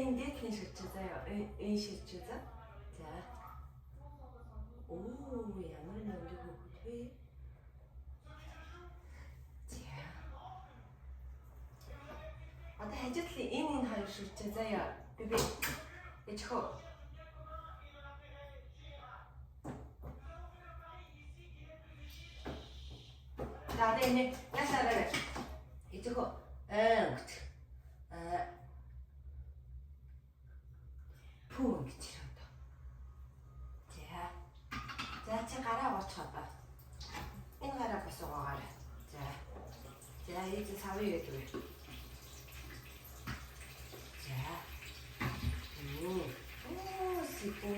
엔데킨 실주자요. 엔 실주자. 자, 오, 양을 넘기고 돼. 자, одоо хажуудлын энэ хоёр шүрчээ заяа. Бибэ. Ичхөө. За, энэ ясаараа. Ичхөө. Ангт. Пүү гэж ирээд. За чи гараа очиход ба. Энэ гараа босоогоогаарай. За ийж савыг өгөө. За. Оо, сипо.